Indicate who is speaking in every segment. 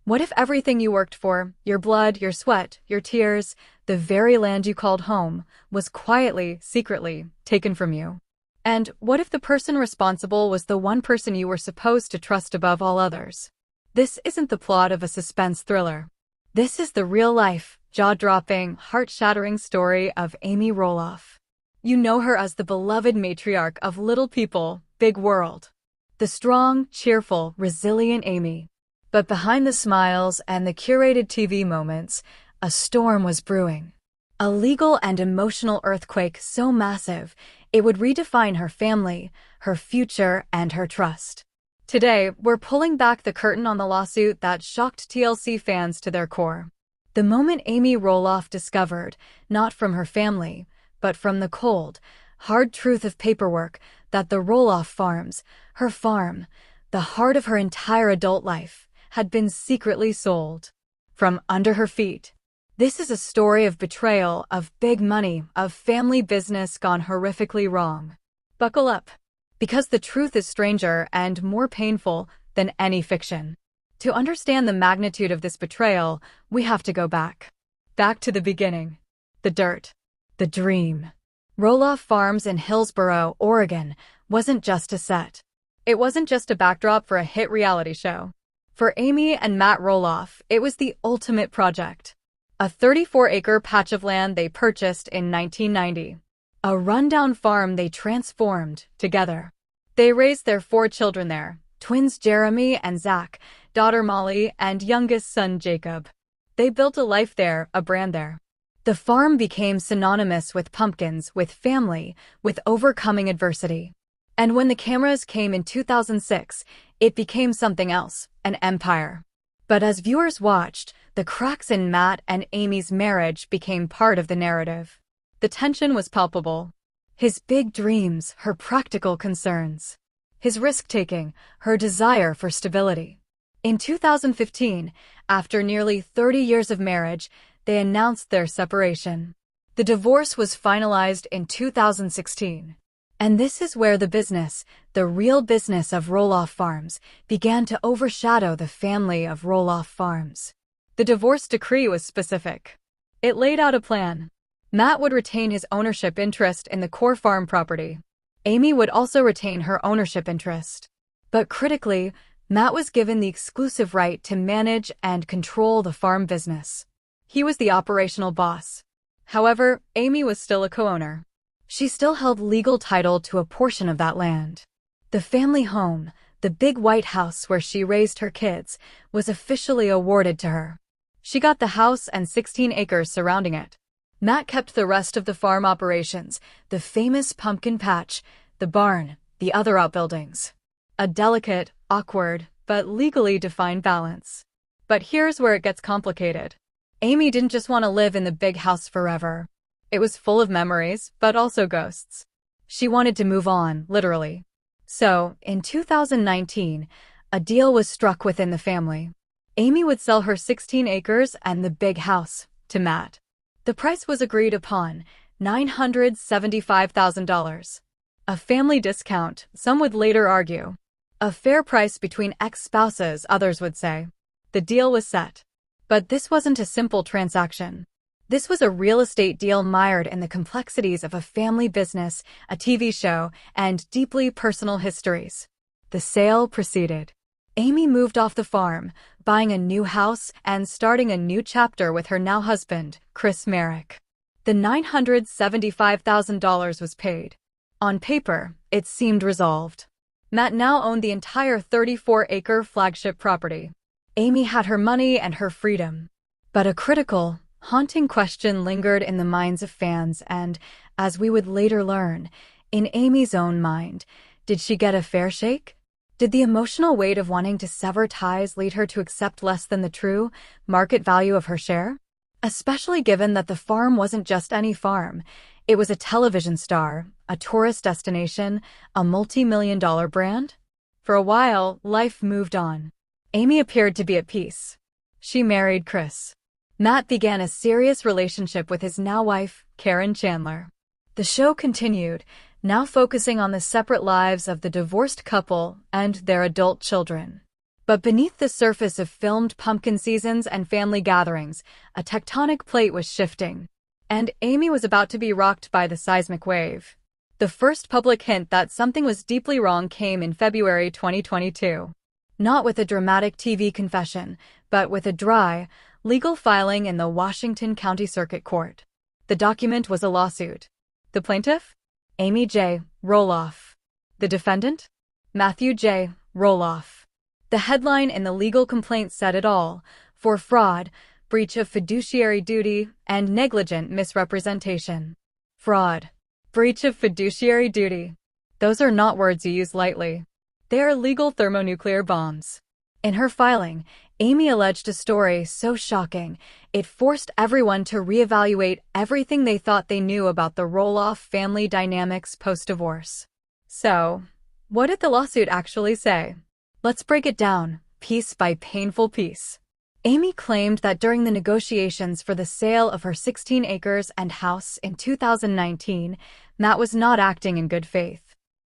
Speaker 1: What if everything you worked for, your blood, your sweat, your tears, the very land you called home, was quietly, secretly, taken from you? And what if the person responsible was the one person you were supposed to trust above all others? This isn't the plot of a suspense thriller. This is the real-life, jaw-dropping, heart-shattering story of Amy Roloff. You know her as the beloved matriarch of Little People, Big World. The strong, cheerful, resilient Amy. But behind the smiles and the curated TV moments, a storm was brewing. A legal and emotional earthquake so massive, it would redefine her family, her future, and her trust. Today, we're pulling back the curtain on the lawsuit that shocked TLC fans to their core. The moment Amy Roloff discovered, not from her family, but from the cold, hard truth of paperwork, that the Roloff farms, her farm, the heart of her entire adult life, had been secretly sold. From under her feet. This is a story of betrayal, of big money, of family business gone horrifically wrong. Buckle up. Because the truth is stranger and more painful than any fiction. To understand the magnitude of this betrayal, we have to go back. Back to the beginning. The dirt. The dream. Roloff Farms in Hillsboro, Oregon, wasn't just a set. It wasn't just a backdrop for a hit reality show. For Amy and Matt Roloff, it was the ultimate project. A 34-acre patch of land they purchased in 1990. A rundown farm they transformed together. They raised their 4 children there, twins Jeremy and Zach, daughter Molly, and youngest son Jacob. They built a life there, a brand there. The farm became synonymous with pumpkins, with family, with overcoming adversity. And when the cameras came in 2006, it became something else, an empire. But as viewers watched, the cracks in Matt and Amy's marriage became part of the narrative. The tension was palpable. His big dreams, her practical concerns. His risk-taking, her desire for stability. In 2015, after nearly 30 years of marriage, they announced their separation. The divorce was finalized in 2016. And this is where the business, the real business of Roloff Farms, began to overshadow the family of Roloff Farms. The divorce decree was specific. It laid out a plan. Matt would retain his ownership interest in the core farm property. Amy would also retain her ownership interest. But critically, Matt was given the exclusive right to manage and control the farm business. He was the operational boss. However, Amy was still a co-owner. She still held legal title to a portion of that land. The family home, the big white house where she raised her kids, was officially awarded to her. She got the house and 16 acres surrounding it. Matt kept the rest of the farm operations, the famous pumpkin patch, the barn, the other outbuildings. A delicate, awkward, but legally defined balance. But here's where it gets complicated. Amy didn't just want to live in the big house forever. It was full of memories, but also ghosts. She wanted to move on, literally. So, in 2019, a deal was struck within the family. Amy would sell her 16 acres and the big house to Matt. The price was agreed upon, $975,000. A family discount, some would later argue. A fair price between ex-spouses, others would say. The deal was set. But this wasn't a simple transaction. This was a real estate deal mired in the complexities of a family business, a TV show, and deeply personal histories. The sale proceeded. Amy moved off the farm, buying a new house and starting a new chapter with her now husband, Chris Merrick. The $975,000 was paid. On paper, it seemed resolved. Matt now owned the entire 34-acre flagship property. Amy had her money and her freedom. But a critical, haunting question lingered in the minds of fans and, as we would later learn, in Amy's own mind, did she get a fair shake? Did the emotional weight of wanting to sever ties lead her to accept less than the true market value of her share? Especially given that the farm wasn't just any farm. It was a television star, a tourist destination, a multi-million-dollar brand. For a while, life moved on. Amy appeared to be at peace. She married Chris. Matt began a serious relationship with his now wife, Karen Chandler. The show continued, now focusing on the separate lives of the divorced couple and their adult children. But beneath the surface of filmed pumpkin seasons and family gatherings, a tectonic plate was shifting. And Amy was about to be rocked by the seismic wave. The first public hint that something was deeply wrong came in February 2022. Not with a dramatic TV confession, but with a dry, legal filing in the Washington County Circuit Court. The document was a lawsuit. The plaintiff? Amy J. Roloff. The defendant? Matthew J. Roloff. The headline in the legal complaint said it all: for fraud, breach of fiduciary duty, and negligent misrepresentation. Fraud. Breach of fiduciary duty. Those are not words you use lightly. They are legal thermonuclear bombs. In her filing, Amy alleged a story so shocking, it forced everyone to reevaluate everything they thought they knew about the Roloff family dynamics post-divorce. So, what did the lawsuit actually say? Let's break it down, piece by painful piece. Amy claimed that during the negotiations for the sale of her 16 acres and house in 2019, Matt was not acting in good faith.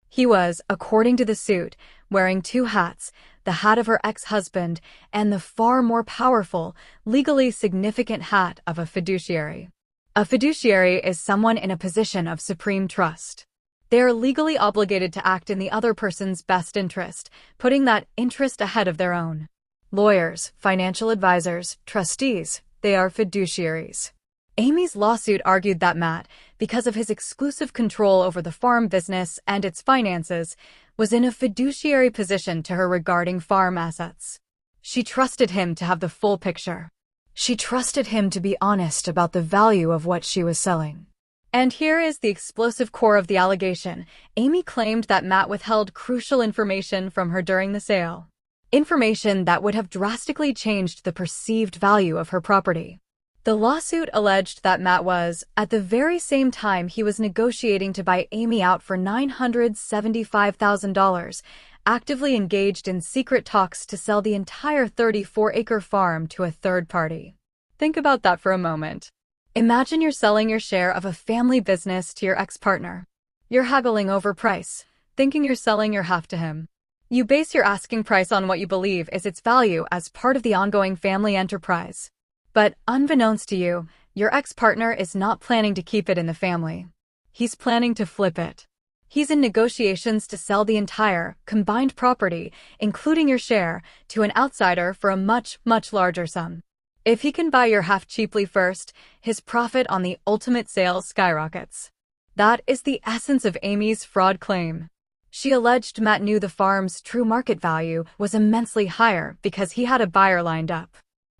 Speaker 1: He was, according to the suit, wearing two hats, the hat of her ex-husband and the far more powerful, legally significant hat of a fiduciary. A fiduciary is someone in a position of supreme trust. They are legally obligated to act in the other person's best interest, putting that interest ahead of their own. Lawyers, financial advisors, trustees, they are fiduciaries. Amy's lawsuit argued that Matt, because of his exclusive control over the farm business and its finances, was in a fiduciary position to her regarding farm assets. She trusted him to have the full picture. She trusted him to be honest about the value of what she was selling. And here is the explosive core of the allegation. Amy claimed that Matt withheld crucial information from her during the sale. Information that would have drastically changed the perceived value of her property. The lawsuit alleged that Matt was, at the very same time he was negotiating to buy Amy out for $975,000, actively engaged in secret talks to sell the entire 34-acre farm to a third party. Think about that for a moment. Imagine you're selling your share of a family business to your ex-partner. You're haggling over price, thinking you're selling your half to him. You base your asking price on what you believe is its value as part of the ongoing family enterprise. But unbeknownst to you, your ex-partner is not planning to keep it in the family. He's planning to flip it. He's in negotiations to sell the entire, combined property, including your share, to an outsider for a much, much larger sum. If he can buy your half cheaply first, his profit on the ultimate sale skyrockets. That is the essence of Amy's fraud claim. She alleged Matt knew the farm's true market value was immensely higher because he had a buyer lined up.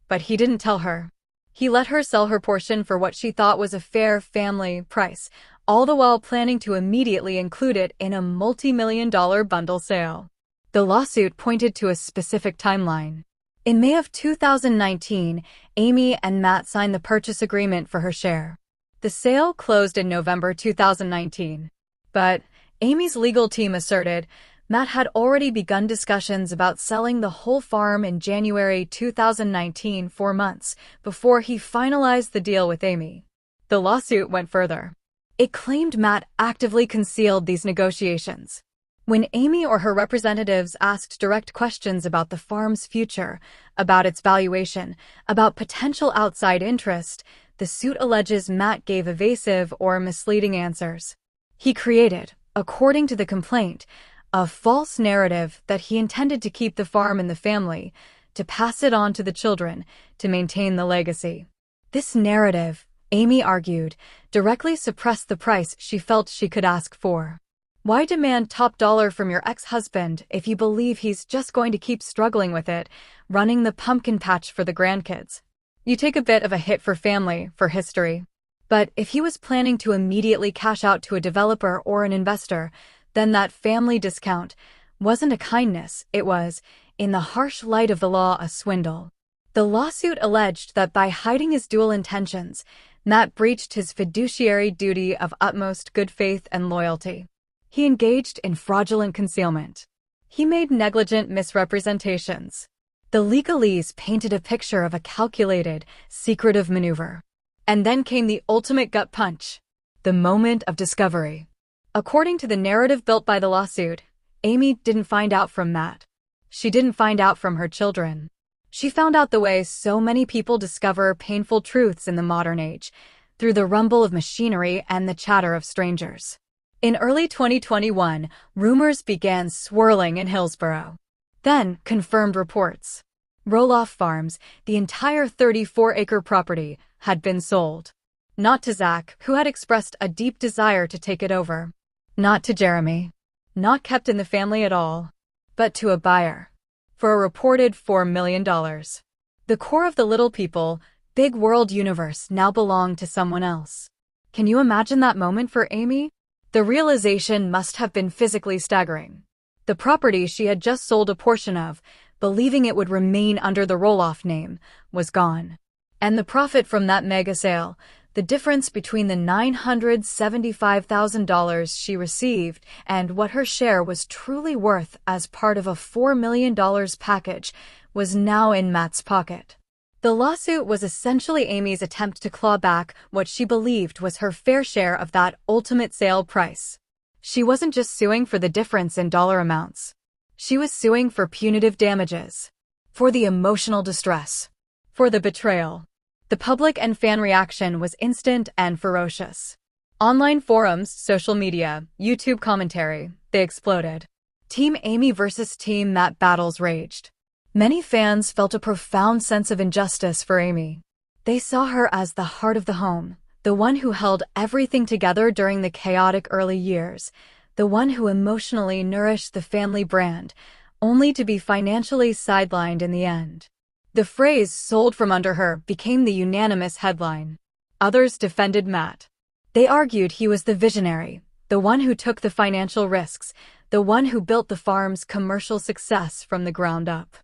Speaker 1: But he didn't tell her. He let her sell her portion for what she thought was a fair family price, all the while planning to immediately include it in a multi-million-dollar bundle sale. The lawsuit pointed to a specific timeline. In May of 2019, Amy and Matt signed the purchase agreement for her share. The sale closed in November 2019. But Amy's legal team asserted Matt had already begun discussions about selling the whole farm in January 2019, 4 months before he finalized the deal with Amy. The lawsuit went further. It claimed Matt actively concealed these negotiations. When Amy or her representatives asked direct questions about the farm's future, about its valuation, about potential outside interest, the suit alleges Matt gave evasive or misleading answers. He created, according to the complaint, a false narrative that he intended to keep the farm in the family, to pass it on to the children, to maintain the legacy. This narrative, Amy argued, directly suppressed the price she felt she could ask for. Why demand top dollar from your ex-husband if you believe he's just going to keep struggling with it, running the pumpkin patch for the grandkids? You take a bit of a hit for family, for history. But if he was planning to immediately cash out to a developer or an investor, then that family discount wasn't a kindness, it was, in the harsh light of the law, a swindle. The lawsuit alleged that by hiding his dual intentions, Matt breached his fiduciary duty of utmost good faith and loyalty. He engaged in fraudulent concealment. He made negligent misrepresentations. The legalese painted a picture of a calculated, secretive maneuver. And then came the ultimate gut punch, the moment of discovery. According to the narrative built by the lawsuit, Amy didn't find out from Matt. She didn't find out from her children. She found out the way so many people discover painful truths in the modern age, through the rumble of machinery and the chatter of strangers. In early 2021, rumors began swirling in Hillsborough. Then, confirmed reports. Roloff Farms, the entire 34-acre property, had been sold. Not to Zach, who had expressed a deep desire to take it over. Not to Jeremy. Not kept in the family at all. But to a buyer. For a reported $4 million. The core of the Little People, Big World universe now belonged to someone else. Can you imagine that moment for Amy? The realization must have been physically staggering. The property she had just sold a portion of, believing it would remain under the Roloff name, was gone. And the profit from that mega sale, the difference between the $975,000 she received and what her share was truly worth as part of a $4 million package, was now in Matt's pocket. The lawsuit was essentially Amy's attempt to claw back what she believed was her fair share of that ultimate sale price. She wasn't just suing for the difference in dollar amounts. She was suing for punitive damages. For the emotional distress. For the betrayal. The public and fan reaction was instant and ferocious. Online forums, social media, YouTube commentary, they exploded. Team Amy versus Team Matt battles raged. Many fans felt a profound sense of injustice for Amy. They saw her as the heart of the home, the one who held everything together during the chaotic early years, the one who emotionally nourished the family brand, only to be financially sidelined in the end. The phrase "sold from under her" became the unanimous headline. Others defended Matt. They argued he was the visionary, the one who took the financial risks, the one who built the farm's commercial success from the ground up.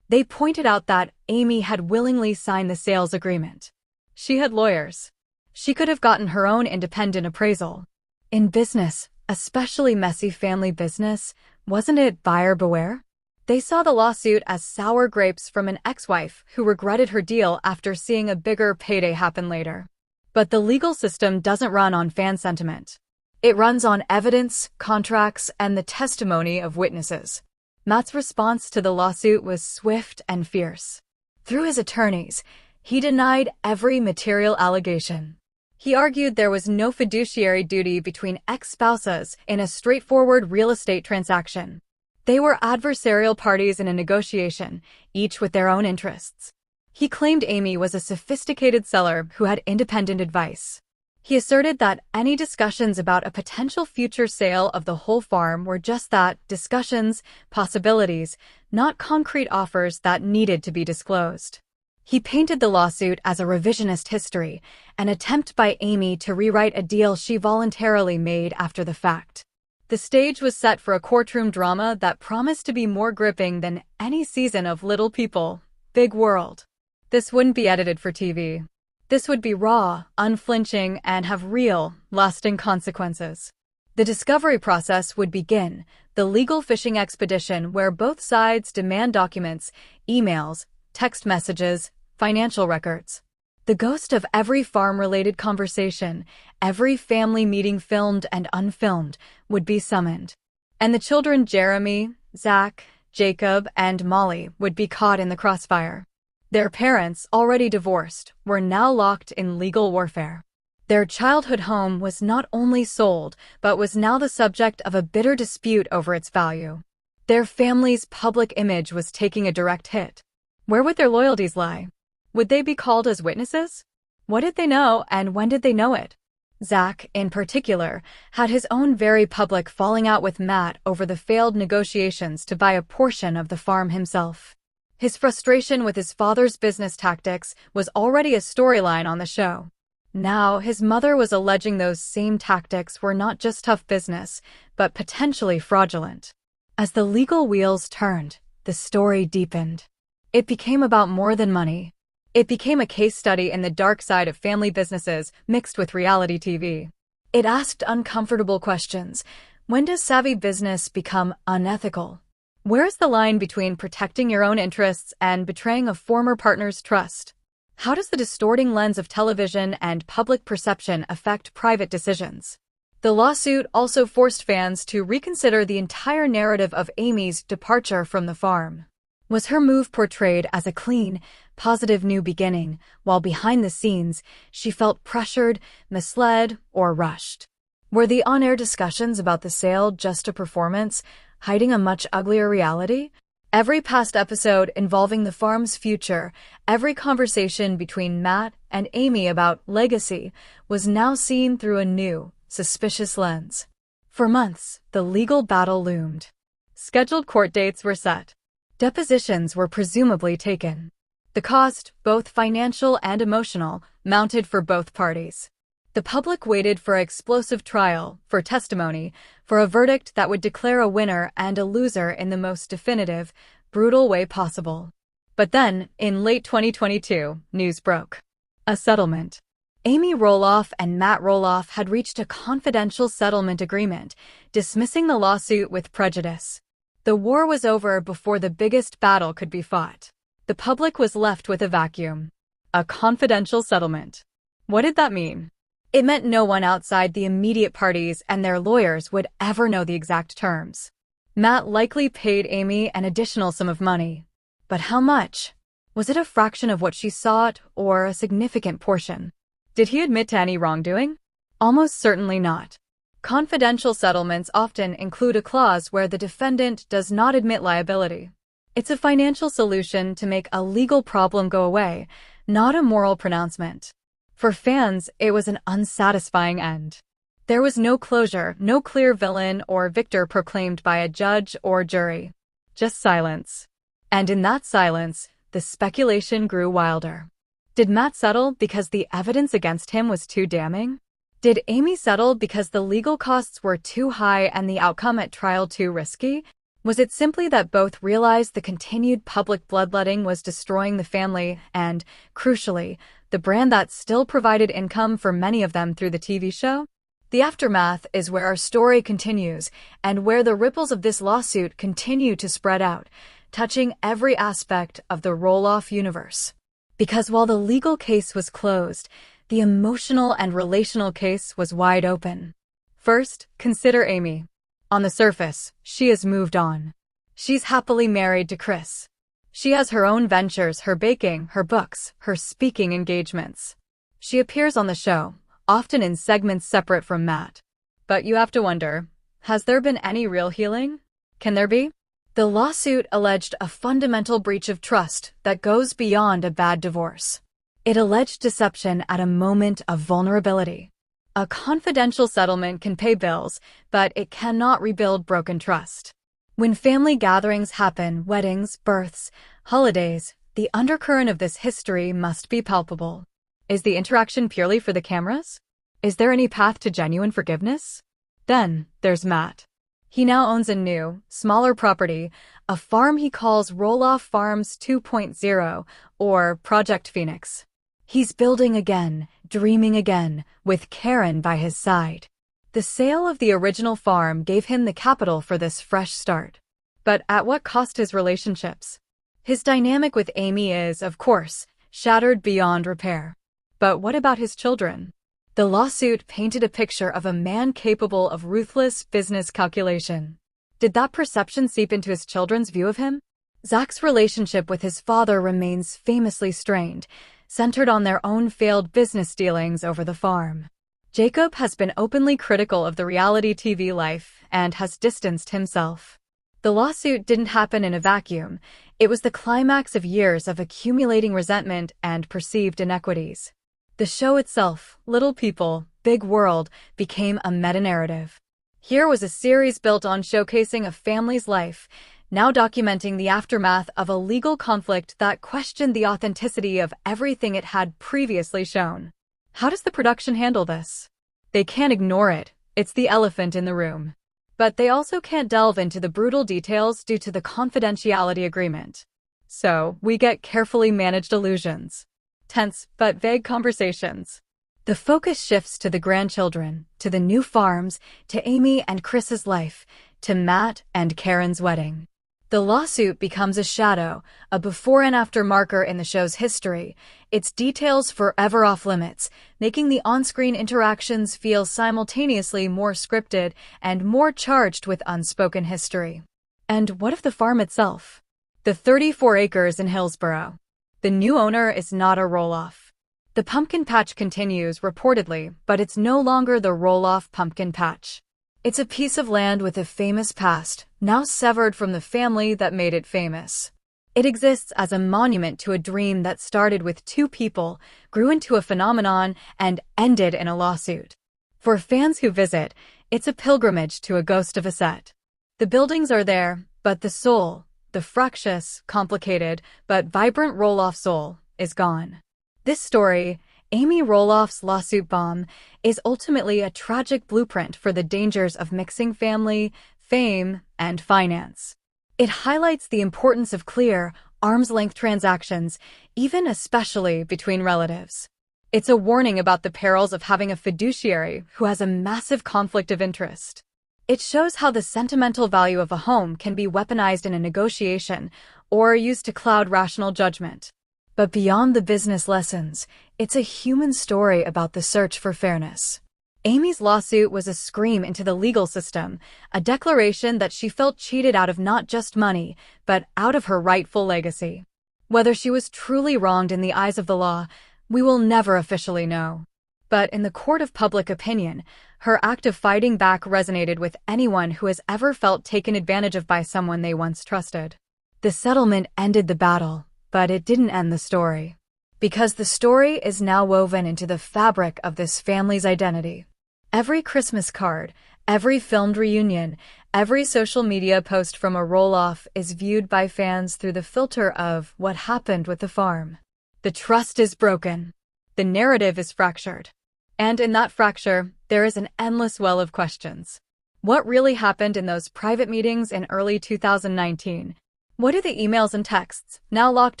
Speaker 1: They pointed out that Amy had willingly signed the sales agreement. She had lawyers. She could have gotten her own independent appraisal. In business, especially messy family business, wasn't it buyer beware? They saw the lawsuit as sour grapes from an ex-wife who regretted her deal after seeing a bigger payday happen later. But the legal system doesn't run on fan sentiment. It runs on evidence, contracts, and the testimony of witnesses. Matt's response to the lawsuit was swift and fierce. Through his attorneys, he denied every material allegation. He argued there was no fiduciary duty between ex-spouses in a straightforward real estate transaction. They were adversarial parties in a negotiation, each with their own interests. He claimed Amy was a sophisticated seller who had independent advice. He asserted that any discussions about a potential future sale of the whole farm were just that, discussions, possibilities, not concrete offers that needed to be disclosed. He painted the lawsuit as a revisionist history, an attempt by Amy to rewrite a deal she voluntarily made after the fact. The stage was set for a courtroom drama that promised to be more gripping than any season of Little People, Big World. This wouldn't be edited for TV. This would be raw, unflinching, and have real, lasting consequences. The discovery process would begin, the legal fishing expedition where both sides demand documents, emails, text messages, financial records. The ghost of every farm-related conversation, every family meeting filmed and unfilmed, would be summoned. And the children Jeremy, Zach, Jacob, and Molly would be caught in the crossfire. Their parents, already divorced, were now locked in legal warfare. Their childhood home was not only sold, but was now the subject of a bitter dispute over its value. Their family's public image was taking a direct hit. Where would their loyalties lie? Would they be called as witnesses? What did they know, and when did they know it? Zach, in particular, had his own very public falling out with Matt over the failed negotiations to buy a portion of the farm himself. His frustration with his father's business tactics was already a storyline on the show. Now, his mother was alleging those same tactics were not just tough business, but potentially fraudulent. As the legal wheels turned, the story deepened. It became about more than money. It became a case study in the dark side of family businesses mixed with reality TV. It asked uncomfortable questions. When does savvy business become unethical? Where is the line between protecting your own interests and betraying a former partner's trust? How does the distorting lens of television and public perception affect private decisions? The lawsuit also forced fans to reconsider the entire narrative of Amy's departure from the farm. Was her move portrayed as a clean, positive new beginning, while behind the scenes, she felt pressured, misled, or rushed? Were the on-air discussions about the sale just a performance, hiding a much uglier reality? Every past episode involving the farm's future, every conversation between Matt and Amy about legacy, was now seen through a new, suspicious lens. For months, the legal battle loomed. Scheduled court dates were set. Depositions were presumably taken. The cost, both financial and emotional, mounted for both parties. The public waited for an explosive trial, for testimony, for a verdict that would declare a winner and a loser in the most definitive, brutal way possible. But then, in late 2022, news broke. A settlement. Amy Roloff and Matt Roloff had reached a confidential settlement agreement, dismissing the lawsuit with prejudice. The war was over before the biggest battle could be fought. The public was left with a vacuum. A confidential settlement. What did that mean? It meant no one outside the immediate parties and their lawyers would ever know the exact terms. Matt likely paid Amy an additional sum of money. But how much? Was it a fraction of what she sought, or a significant portion? Did he admit to any wrongdoing? Almost certainly not. Confidential settlements often include a clause where the defendant does not admit liability. It's a financial solution to make a legal problem go away, not a moral pronouncement. For fans, it was an unsatisfying end. There was no closure, no clear villain or victor proclaimed by a judge or jury. Just silence. And in that silence, the speculation grew wilder. Did Matt settle because the evidence against him was too damning? Did Amy settle because the legal costs were too high and the outcome at trial too risky? Was it simply that both realized the continued public bloodletting was destroying the family and, crucially, the brand that still provided income for many of them through the TV show? The aftermath is where our story continues and where the ripples of this lawsuit continue to spread out, touching every aspect of the Roloff universe. Because while the legal case was closed, the emotional and relational case was wide open. First, consider Amy. On the surface, she has moved on. She's happily married to Chris. She has her own ventures, her baking, her books, her speaking engagements. She appears on the show, often in segments separate from Matt. But you have to wonder, has there been any real healing? Can there be? The lawsuit alleged a fundamental breach of trust that goes beyond a bad divorce. It alleged deception at a moment of vulnerability. A confidential settlement can pay bills, but it cannot rebuild broken trust. When family gatherings happen, weddings, births, holidays, the undercurrent of this history must be palpable. Is the interaction purely for the cameras? Is there any path to genuine forgiveness? Then, there's Matt. He now owns a new, smaller property, a farm he calls Roloff Farms 2.0, or Project Phoenix. He's building again, dreaming again, with Karen by his side. The sale of the original farm gave him the capital for this fresh start. But at what cost his relationships? His dynamic with Amy is, of course, shattered beyond repair. But what about his children? The lawsuit painted a picture of a man capable of ruthless business calculation. Did that perception seep into his children's view of him? Zach's relationship with his father remains famously strained, centered on their own failed business dealings over the farm. Jacob has been openly critical of the reality TV life and has distanced himself. The lawsuit didn't happen in a vacuum. It was the climax of years of accumulating resentment and perceived inequities. The show itself, Little People, Big World, became a meta-narrative. Here was a series built on showcasing a family's life, now documenting the aftermath of a legal conflict that questioned the authenticity of everything it had previously shown. How does the production handle this? They can't ignore it. It's the elephant in the room. But they also can't delve into the brutal details due to the confidentiality agreement. So, we get carefully managed illusions. Tense but vague conversations. The focus shifts to the grandchildren, to the new farms, to Amy and Chris's life, to Matt and Karen's wedding. The lawsuit becomes a shadow, a before and after marker in the show's history, its details forever off limits, making the on-screen interactions feel simultaneously more scripted and more charged with unspoken history. And what of the farm itself? The 34 acres in Hillsborough. The new owner is not a Roloff. The pumpkin patch continues, reportedly, but it's no longer the Roloff pumpkin patch. It's a piece of land with a famous past, now severed from the family that made it famous. It exists as a monument to a dream that started with two people, grew into a phenomenon, and ended in a lawsuit. For fans who visit, it's a pilgrimage to a ghost of a set. The buildings are there, but the soul, the fractious, complicated, but vibrant Roloff soul, is gone. This story, Amy Roloff's lawsuit bomb, is ultimately a tragic blueprint for the dangers of mixing family, fame, and finance. It highlights the importance of clear, arm's-length transactions, especially between relatives. It's a warning about the perils of having a fiduciary who has a massive conflict of interest. It shows how the sentimental value of a home can be weaponized in a negotiation or used to cloud rational judgment. But beyond the business lessons, it's a human story about the search for fairness. Amy's lawsuit was a scream into the legal system, a declaration that she felt cheated out of not just money, but out of her rightful legacy. Whether she was truly wronged in the eyes of the law, we will never officially know. But in the court of public opinion, her act of fighting back resonated with anyone who has ever felt taken advantage of by someone they once trusted. The settlement ended the battle, but it didn't end the story. Because the story is now woven into the fabric of this family's identity. Every Christmas card, every filmed reunion, every social media post from a Roloff is viewed by fans through the filter of what happened with the farm. The trust is broken. The narrative is fractured. And in that fracture, there is an endless well of questions. What really happened in those private meetings in early 2019? What do the emails and texts, now locked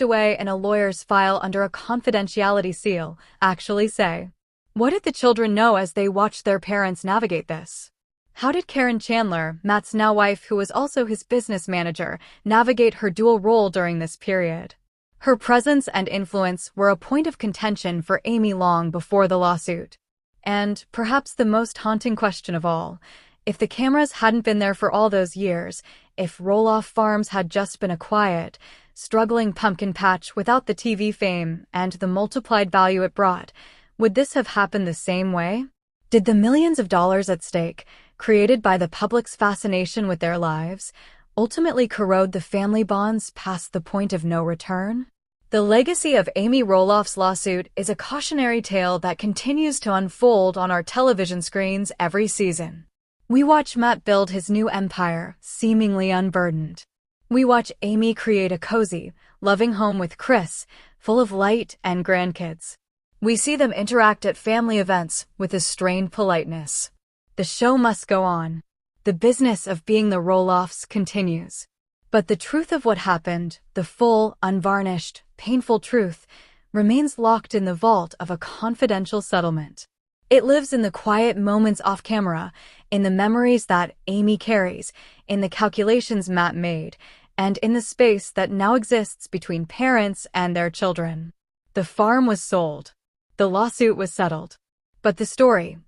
Speaker 1: away in a lawyer's file under a confidentiality seal, actually say? What did the children know as they watched their parents navigate this? How did Karen Chandler, Matt's now wife who was also his business manager, navigate her dual role during this period? Her presence and influence were a point of contention for Amy long before the lawsuit. And, perhaps the most haunting question of all, if the cameras hadn't been there for all those years, if Roloff Farms had just been a quiet, struggling pumpkin patch without the TV fame and the multiplied value it brought, would this have happened the same way? Did the millions of dollars at stake, created by the public's fascination with their lives, ultimately corrode the family bonds past the point of no return? The legacy of Amy Roloff's lawsuit is a cautionary tale that continues to unfold on our television screens every season. We watch Matt build his new empire, seemingly unburdened. We watch Amy create a cozy, loving home with Chris, full of light and grandkids. We see them interact at family events with a strained politeness. The show must go on. The business of being the Roloffs continues. But the truth of what happened, the full, unvarnished, painful truth, remains locked in the vault of a confidential settlement. It lives in the quiet moments off camera, in the memories that Amy carries, in the calculations Matt made, and in the space that now exists between parents and their children. The farm was sold. The lawsuit was settled. But the story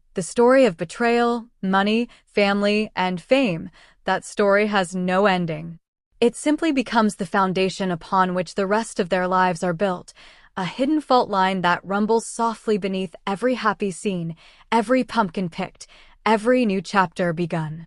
Speaker 1: of betrayal, money, family, and fame, that story has no ending. It simply becomes the foundation upon which the rest of their lives are built, a hidden fault line that rumbles softly beneath every happy scene, every pumpkin picked, every new chapter begun.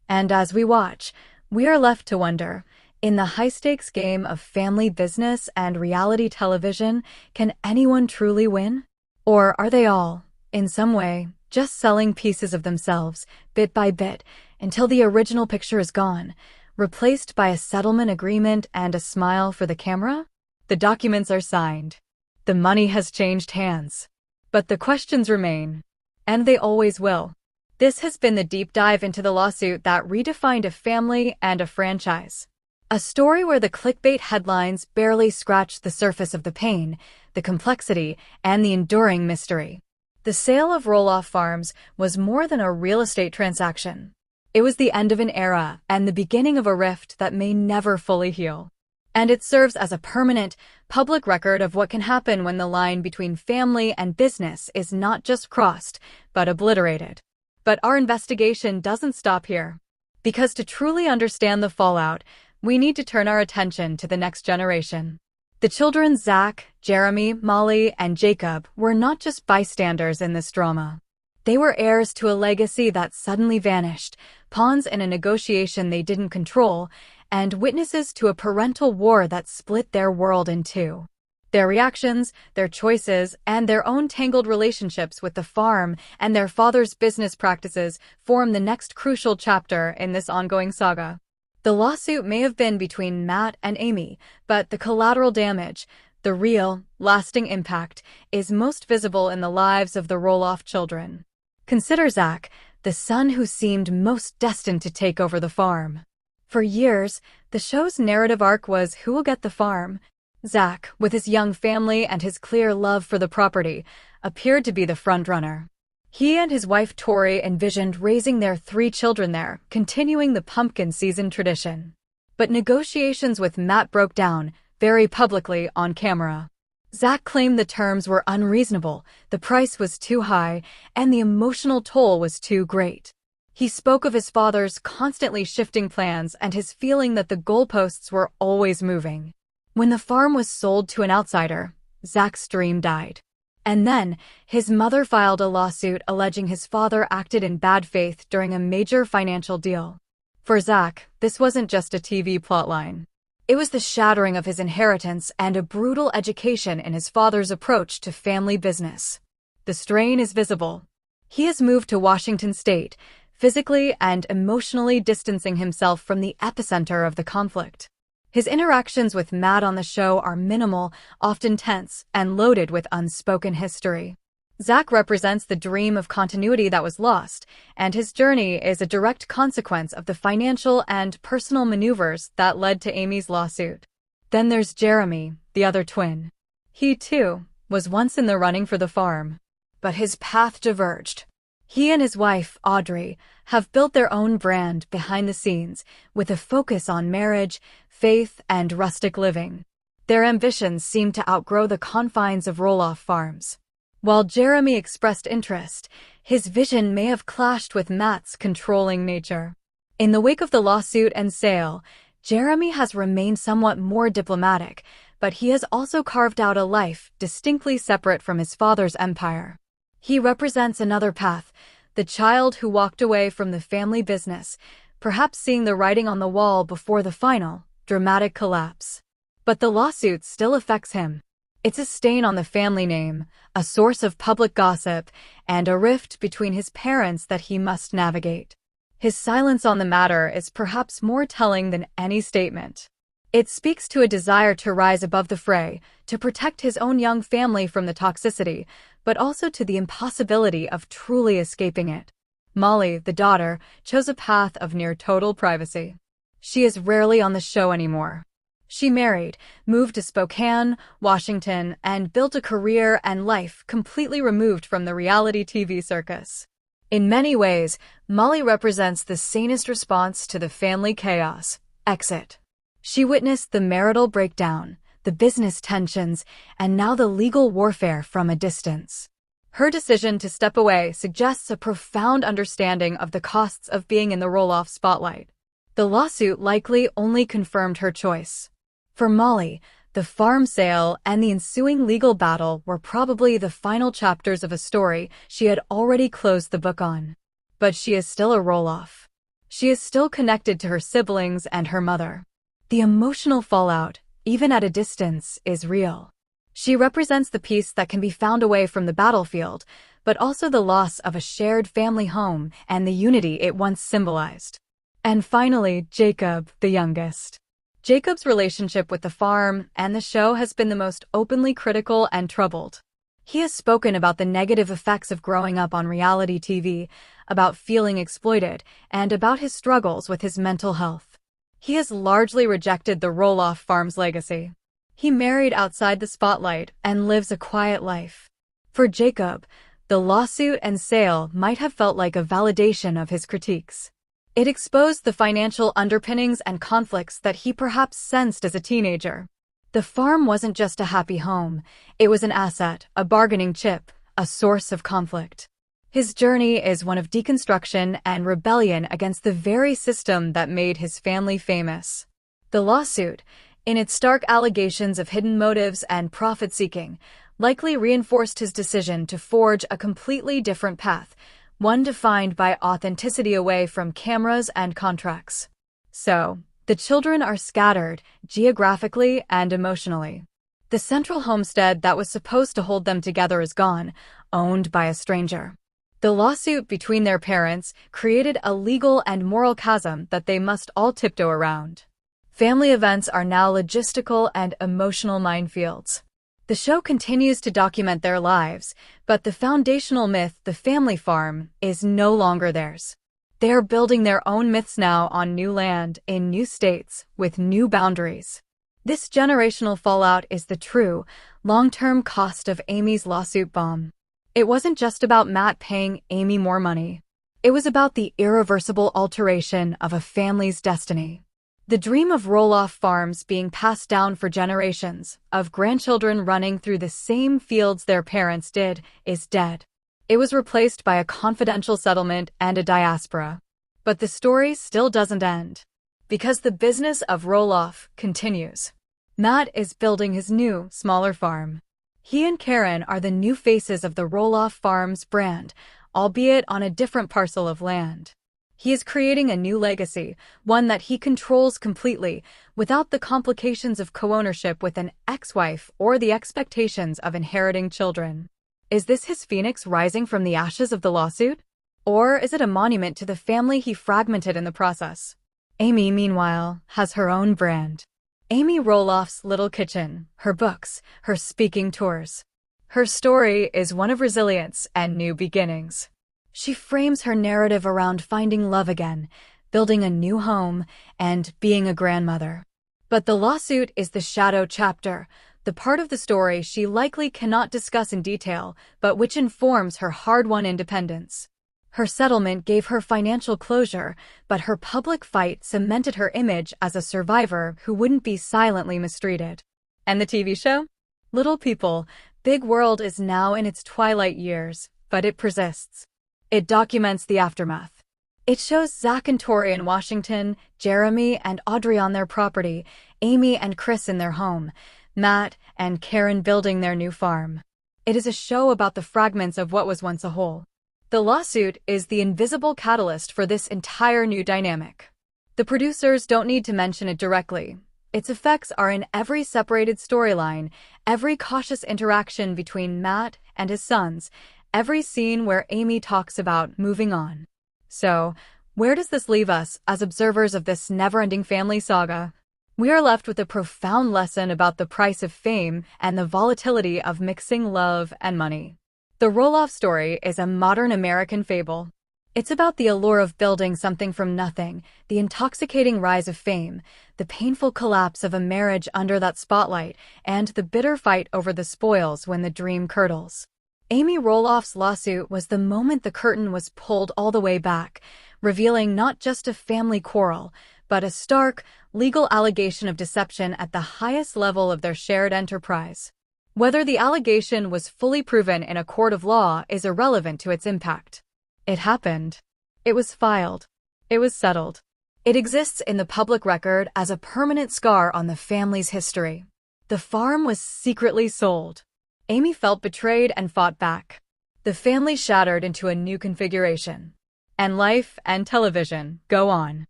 Speaker 1: And as we watch, we are left to wonder, in the high-stakes game of family business and reality television, can anyone truly win? Or are they all, in some way, just selling pieces of themselves, bit by bit, until the original picture is gone, replaced by a settlement agreement and a smile for the camera? The documents are signed. The money has changed hands. But the questions remain. And they always will. This has been the deep dive into the lawsuit that redefined a family and a franchise. A story where the clickbait headlines barely scratched the surface of the pain, the complexity, and the enduring mystery. The sale of Roloff Farms was more than a real estate transaction. It was the end of an era and the beginning of a rift that may never fully heal. And it serves as a permanent, public record of what can happen when the line between family and business is not just crossed, but obliterated. But our investigation doesn't stop here. Because to truly understand the fallout, we need to turn our attention to the next generation. The children Zach, Jeremy, Molly, and Jacob were not just bystanders in this drama. They were heirs to a legacy that suddenly vanished, pawns in a negotiation they didn't control, and witnesses to a parental war that split their world in two. Their reactions, their choices, and their own tangled relationships with the farm and their father's business practices form the next crucial chapter in this ongoing saga. The lawsuit may have been between Matt and Amy, but the collateral damage, the real, lasting impact, is most visible in the lives of the Roloff children. Consider Zach, the son who seemed most destined to take over the farm. For years, the show's narrative arc was who will get the farm. Zach, with his young family and his clear love for the property, appeared to be the frontrunner. He and his wife Tori envisioned raising their 3 children there, continuing the pumpkin season tradition. But negotiations with Matt broke down, very publicly on camera. Zach claimed the terms were unreasonable, the price was too high, and the emotional toll was too great. He spoke of his father's constantly shifting plans and his feeling that the goalposts were always moving. When the farm was sold to an outsider, Zach's dream died. And then, his mother filed a lawsuit alleging his father acted in bad faith during a major financial deal. For Zach, this wasn't just a TV plotline. It was the shattering of his inheritance and a brutal education in his father's approach to family business. The strain is visible. He has moved to Washington State, physically and emotionally distancing himself from the epicenter of the conflict. His interactions with Matt on the show are minimal, often tense, and loaded with unspoken history. Zach represents the dream of continuity that was lost, and his journey is a direct consequence of the financial and personal maneuvers that led to Amy's lawsuit. Then there's Jeremy, the other twin. He, too, was once in the running for the farm. But his path diverged. He and his wife, Audrey, have built their own brand behind the scenes, with a focus on marriage, faith, and rustic living. Their ambitions seem to outgrow the confines of Roloff farms. While Jeremy expressed interest, his vision may have clashed with Matt's controlling nature. In the wake of the lawsuit and sale, Jeremy has remained somewhat more diplomatic, but he has also carved out a life distinctly separate from his father's empire. He represents another path, the child who walked away from the family business, perhaps seeing the writing on the wall before the final, dramatic collapse. But the lawsuit still affects him. It's a stain on the family name, a source of public gossip, and a rift between his parents that he must navigate. His silence on the matter is perhaps more telling than any statement. It speaks to a desire to rise above the fray, to protect his own young family from the toxicity, but also to the impossibility of truly escaping it. Molly, the daughter, chose a path of near total privacy. She is rarely on the show anymore. She married, moved to Spokane, Washington, and built a career and life completely removed from the reality TV circus. In many ways, Molly represents the sanest response to the family chaos: exit. She witnessed the marital breakdown, the business tensions, and now the legal warfare from a distance. Her decision to step away suggests a profound understanding of the costs of being in the Roloff spotlight. The lawsuit likely only confirmed her choice. For Molly, the farm sale and the ensuing legal battle were probably the final chapters of a story she had already closed the book on. But she is still a Roloff. She is still connected to her siblings and her mother. The emotional fallout, even at a distance, is real. She represents the peace that can be found away from the battlefield, but also the loss of a shared family home and the unity it once symbolized. And finally, Jacob, the youngest. Jacob's relationship with the farm and the show has been the most openly critical and troubled. He has spoken about the negative effects of growing up on reality TV, about feeling exploited, and about his struggles with his mental health. He has largely rejected the Roloff farm's legacy. He married outside the spotlight and lives a quiet life. For Jacob, the lawsuit and sale might have felt like a validation of his critiques. It exposed the financial underpinnings and conflicts that he perhaps sensed as a teenager. The farm wasn't just a happy home, it was an asset, a bargaining chip, a source of conflict. His journey is one of deconstruction and rebellion against the very system that made his family famous. The lawsuit, in its stark allegations of hidden motives and profit-seeking, likely reinforced his decision to forge a completely different path, one defined by authenticity away from cameras and contracts. So, the children are scattered, geographically and emotionally. The central homestead that was supposed to hold them together is gone, owned by a stranger. The lawsuit between their parents created a legal and moral chasm that they must all tiptoe around. Family events are now logistical and emotional minefields. The show continues to document their lives, but the foundational myth, the family farm, is no longer theirs. They are building their own myths now on new land, in new states, with new boundaries. This generational fallout is the true, long-term cost of Amy's lawsuit bomb. It wasn't just about Matt paying Amy more money. It was about the irreversible alteration of a family's destiny. The dream of Roloff farms being passed down for generations, of grandchildren running through the same fields their parents did, is dead. It was replaced by a confidential settlement and a diaspora. But the story still doesn't end. Because the business of Roloff continues. Matt is building his new, smaller farm. He and Karen are the new faces of the Roloff Farms brand, albeit on a different parcel of land. He is creating a new legacy, one that he controls completely, without the complications of co-ownership with an ex-wife or the expectations of inheriting children. Is this his phoenix rising from the ashes of the lawsuit? Or is it a monument to the family he fragmented in the process? Amy, meanwhile, has her own brand. Amy Roloff's Little Kitchen, her books, her speaking tours. Her story is one of resilience and new beginnings. She frames her narrative around finding love again, building a new home, and being a grandmother. But the lawsuit is the shadow chapter, the part of the story she likely cannot discuss in detail, but which informs her hard-won independence. Her settlement gave her financial closure, but her public fight cemented her image as a survivor who wouldn't be silently mistreated. And the TV show? Little People, Big World is now in its twilight years, but it persists. It documents the aftermath. It shows Zach and Tori in Washington, Jeremy and Audrey on their property, Amy and Chris in their home, Matt and Karen building their new farm. It is a show about the fragments of what was once a whole. The lawsuit is the invisible catalyst for this entire new dynamic. The producers don't need to mention it directly. Its effects are in every separated storyline, every cautious interaction between Matt and his sons, every scene where Amy talks about moving on. So, where does this leave us as observers of this never-ending family saga? We are left with a profound lesson about the price of fame and the volatility of mixing love and money. The Roloff story is a modern American fable. It's about the allure of building something from nothing, the intoxicating rise of fame, the painful collapse of a marriage under that spotlight, and the bitter fight over the spoils when the dream curdles. Amy Roloff's lawsuit was the moment the curtain was pulled all the way back, revealing not just a family quarrel, but a stark, legal allegation of deception at the highest level of their shared enterprise. Whether the allegation was fully proven in a court of law is irrelevant to its impact. It happened. It was filed. It was settled. It exists in the public record as a permanent scar on the family's history. The farm was secretly sold. Amy felt betrayed and fought back. The family shattered into a new configuration. And life and television go on.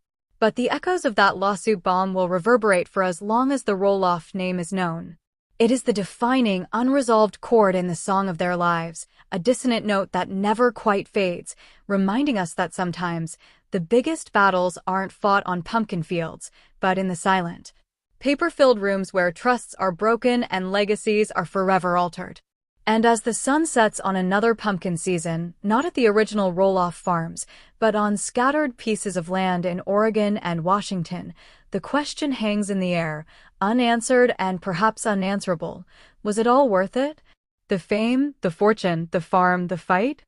Speaker 1: But the echoes of that lawsuit bomb will reverberate for as long as the Roloff name is known. It is the defining, unresolved chord in the song of their lives, a dissonant note that never quite fades, reminding us that sometimes the biggest battles aren't fought on pumpkin fields, but in the silent, paper-filled rooms where trusts are broken and legacies are forever altered. And as the sun sets on another pumpkin season, not at the original Roloff farms, but on scattered pieces of land in Oregon and Washington, the question hangs in the air, unanswered and perhaps unanswerable. Was it all worth it? The fame, the fortune, the farm, the fight?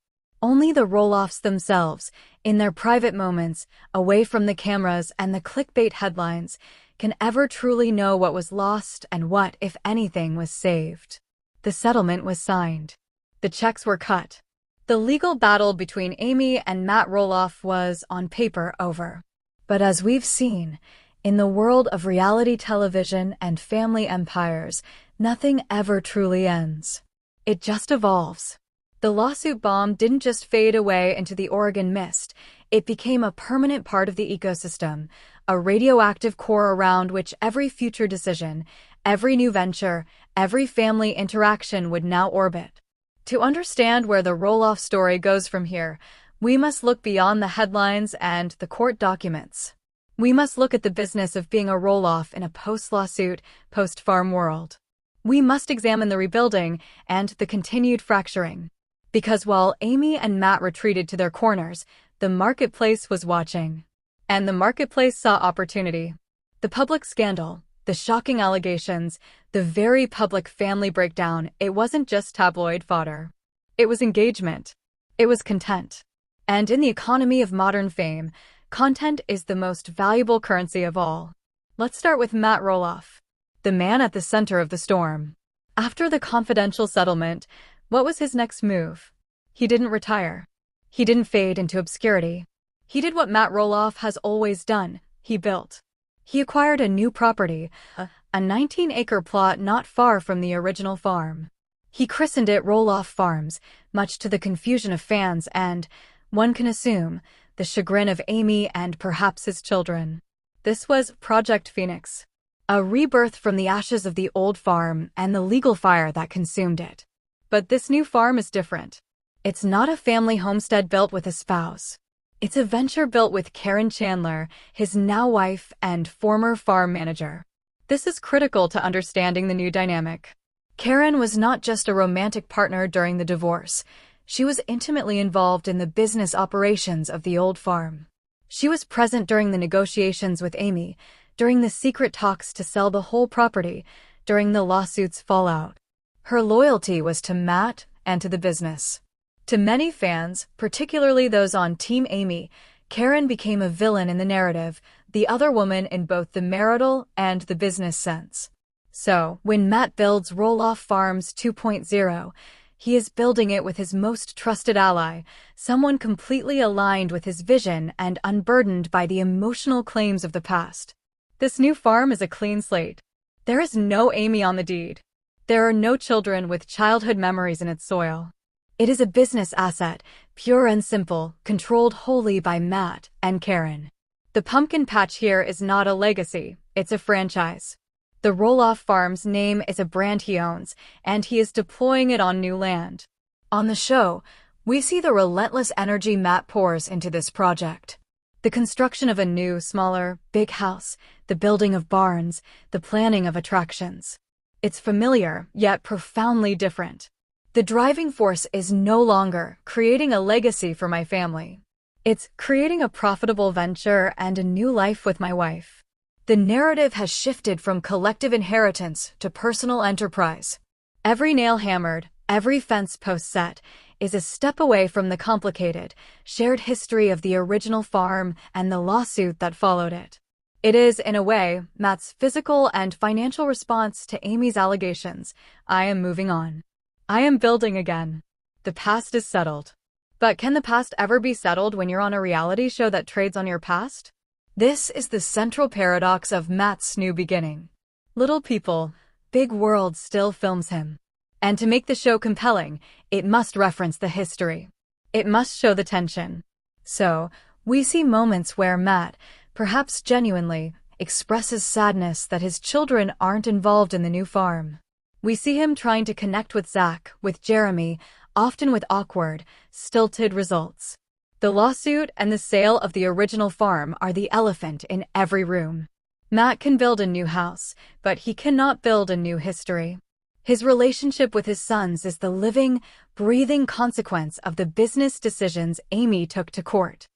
Speaker 1: Only the Roloffs themselves, in their private moments, away from the cameras and the clickbait headlines, can ever truly know what was lost and what, if anything, was saved. The settlement was signed. The checks were cut. The legal battle between Amy and Matt Roloff was, on paper, over. But as we've seen, in the world of reality television and family empires, nothing ever truly ends. It just evolves. The lawsuit bomb didn't just fade away into the Oregon mist, it became a permanent part of the ecosystem, a radioactive core around which every future decision, every new venture, every family interaction would now orbit. To understand where the Roloff story goes from here, we must look beyond the headlines and the court documents. We must look at the business of being a Roloff in a post-lawsuit, post-farm world. We must examine the rebuilding and the continued fracturing. Because while Amy and Matt retreated to their corners, the marketplace was watching. And the marketplace saw opportunity. The public scandal, the shocking allegations, the very public family breakdown, it wasn't just tabloid fodder. It was engagement. It was content. And in the economy of modern fame, content is the most valuable currency of all. Let's start with Matt Roloff, the man at the center of the storm. After the confidential settlement, what was his next move? He didn't retire. He didn't fade into obscurity. He did what Matt Roloff has always done. He built. He acquired a new property, a 19-acre plot not far from the original farm. He christened it Roloff Farms, much to the confusion of fans and, one can assume, the chagrin of Amy and perhaps his children. This was Project Phoenix, a rebirth from the ashes of the old farm and the legal fire that consumed it. But this new farm is different. It's not a family homestead built with a spouse. It's a venture built with Karen Chandler, his now wife and former farm manager. This is critical to understanding the new dynamic. Karen was not just a romantic partner during the divorce. She was intimately involved in the business operations of the old farm. She was present during the negotiations with Amy, during the secret talks to sell the whole property, during the lawsuit's fallout. Her loyalty was to Matt and to the business. To many fans, particularly those on Team Amy, Karen became a villain in the narrative, the other woman in both the marital and the business sense. So, when Matt builds Roloff Farms 2.0, he is building it with his most trusted ally, someone completely aligned with his vision and unburdened by the emotional claims of the past. This new farm is a clean slate. There is no Amy on the deed. There are no children with childhood memories in its soil. It is a business asset, pure and simple, controlled wholly by Matt and Karen. The pumpkin patch here is not a legacy, it's a franchise. The Roloff Farms name is a brand he owns, and he is deploying it on new land. On the show, we see the relentless energy Matt pours into this project. The construction of a new, smaller, big house, the building of barns, the planning of attractions. It's familiar, yet profoundly different. The driving force is no longer creating a legacy for my family. It's creating a profitable venture and a new life with my wife. The narrative has shifted from collective inheritance to personal enterprise. Every nail hammered, every fence post set, is a step away from the complicated, shared history of the original farm and the lawsuit that followed it. It is, in a way, Matt's physical and financial response to Amy's allegations. I am moving on. I am building again. The past is settled. But can the past ever be settled when you're on a reality show that trades on your past? This is the central paradox of Matt's new beginning. Little People, Big World still films him. And to make the show compelling, it must reference the history. It must show the tension. So, we see moments where Matt, perhaps genuinely, expresses sadness that his children aren't involved in the new farm. We see him trying to connect with Zach, with Jeremy, often with awkward, stilted results. The lawsuit and the sale of the original farm are the elephant in every room. Matt can build a new house, but he cannot build a new history. His relationship with his sons is the living, breathing consequence of the business decisions Amy took to court.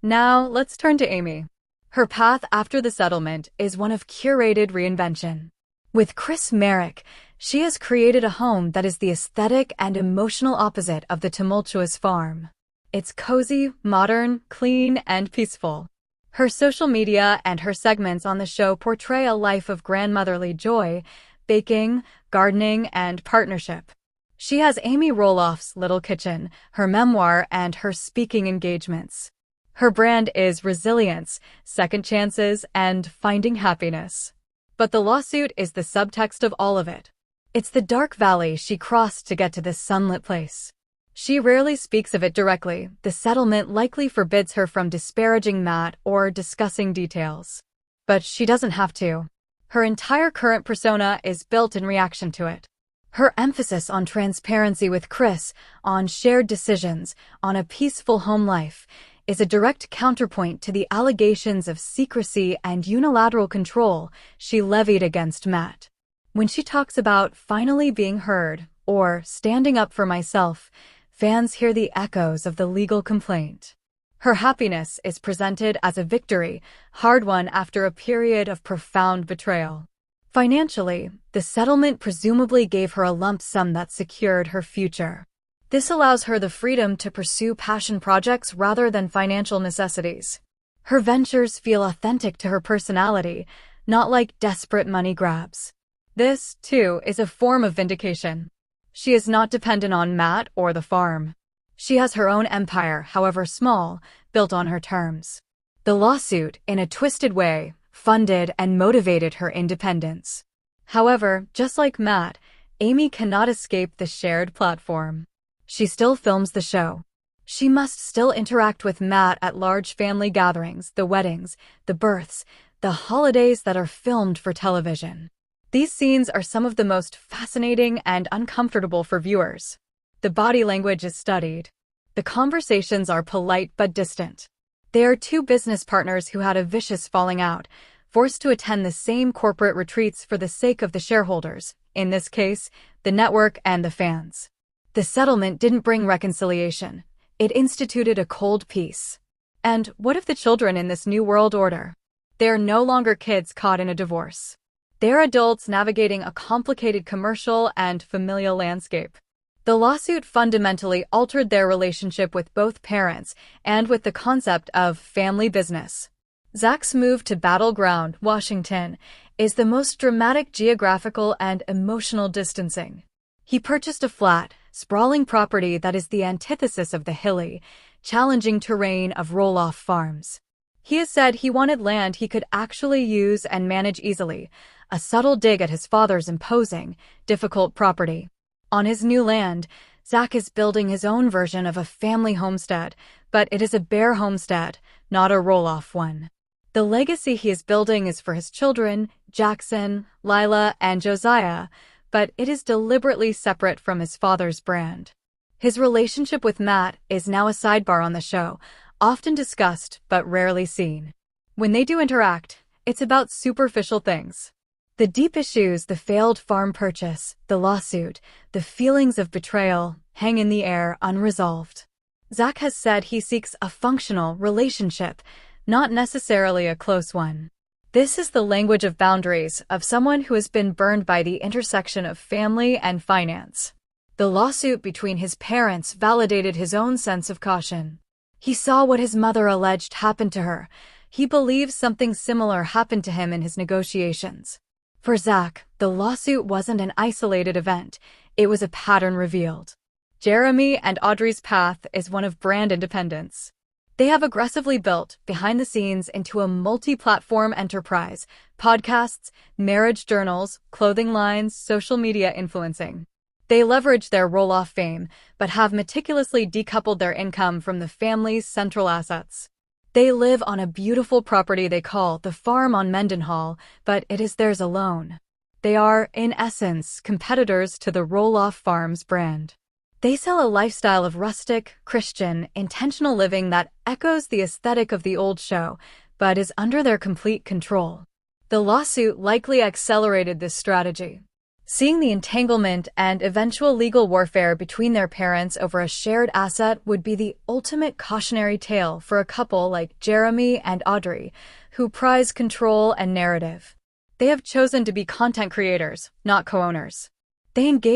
Speaker 1: Now, let's turn to Amy. Her path after the settlement is one of curated reinvention. With Chris Merrick, she has created a home that is the aesthetic and emotional opposite of the tumultuous farm. It's cozy, modern, clean, and peaceful. Her social media and her segments on the show portray a life of grandmotherly joy, baking, gardening, and partnership. She has Amy Roloff's Little Kitchen, her memoir, and her speaking engagements. Her brand is resilience, second chances, and finding happiness. But the lawsuit is the subtext of all of it. It's the dark valley she crossed to get to this sunlit place. She rarely speaks of it directly. The settlement likely forbids her from disparaging Matt or discussing details. But she doesn't have to. Her entire current persona is built in reaction to it. Her emphasis on transparency with Chris, on shared decisions, on a peaceful home life, is a direct counterpoint to the allegations of secrecy and unilateral control she levied against Matt. When she talks about finally being heard or standing up for myself, fans hear the echoes of the legal complaint. Her happiness is presented as a victory, hard-won after a period of profound betrayal. Financially, the settlement presumably gave her a lump sum that secured her future. This allows her the freedom to pursue passion projects rather than financial necessities. Her ventures feel authentic to her personality, not like desperate money grabs. This, too, is a form of vindication. She is not dependent on Matt or the farm. She has her own empire, however small, built on her terms. The lawsuit, in a twisted way, funded and motivated her independence. However, just like Matt, Amy cannot escape the shared platform. She still films the show. She must still interact with Matt at large family gatherings, the weddings, the births, the holidays that are filmed for television. These scenes are some of the most fascinating and uncomfortable for viewers. The body language is studied. The conversations are polite but distant. They are two business partners who had a vicious falling out, forced to attend the same corporate retreats for the sake of the shareholders, in this case, the network and the fans. The settlement didn't bring reconciliation. It instituted a cold peace. And what of the children in this new world order? They are no longer kids caught in a divorce. They're adults navigating a complicated commercial and familial landscape. The lawsuit fundamentally altered their relationship with both parents and with the concept of family business. Zach's move to Battleground, Washington, is the most dramatic geographical and emotional distancing. He purchased a flat, sprawling property that is the antithesis of the hilly, challenging terrain of Roloff farms. He has said he wanted land he could actually use and manage easily, a subtle dig at his father's imposing, difficult property. On his new land, Zach is building his own version of a family homestead, but it is a bare homestead, not a Roloff one. The legacy he is building is for his children, Jackson, Lila, and Josiah, but it is deliberately separate from his father's brand. His relationship with Matt is now a sidebar on the show, often discussed but rarely seen. When they do interact, it's about superficial things. The deep issues, the failed farm purchase, the lawsuit, the feelings of betrayal, hang in the air unresolved. Zach has said he seeks a functional relationship, not necessarily a close one. This is the language of boundaries, of someone who has been burned by the intersection of family and finance. The lawsuit between his parents validated his own sense of caution. He saw what his mother alleged happened to her. He believes something similar happened to him in his negotiations. For Zach, the lawsuit wasn't an isolated event, it was a pattern revealed. Jeremy and Audrey's path is one of brand independence. They have aggressively built, behind the scenes, into a multi-platform enterprise: podcasts, marriage journals, clothing lines, social media influencing. They leverage their Roloff fame, but have meticulously decoupled their income from the family's central assets. They live on a beautiful property they call the farm on Mendenhall, but it is theirs alone. They are, in essence, competitors to the Roloff Farms brand. They sell a lifestyle of rustic, Christian, intentional living that echoes the aesthetic of the old show, but is under their complete control. The lawsuit likely accelerated this strategy. Seeing the entanglement and eventual legal warfare between their parents over a shared asset would be the ultimate cautionary tale for a couple like Jeremy and Audrey, who prize control and narrative. They have chosen to be content creators, not co-owners. They engage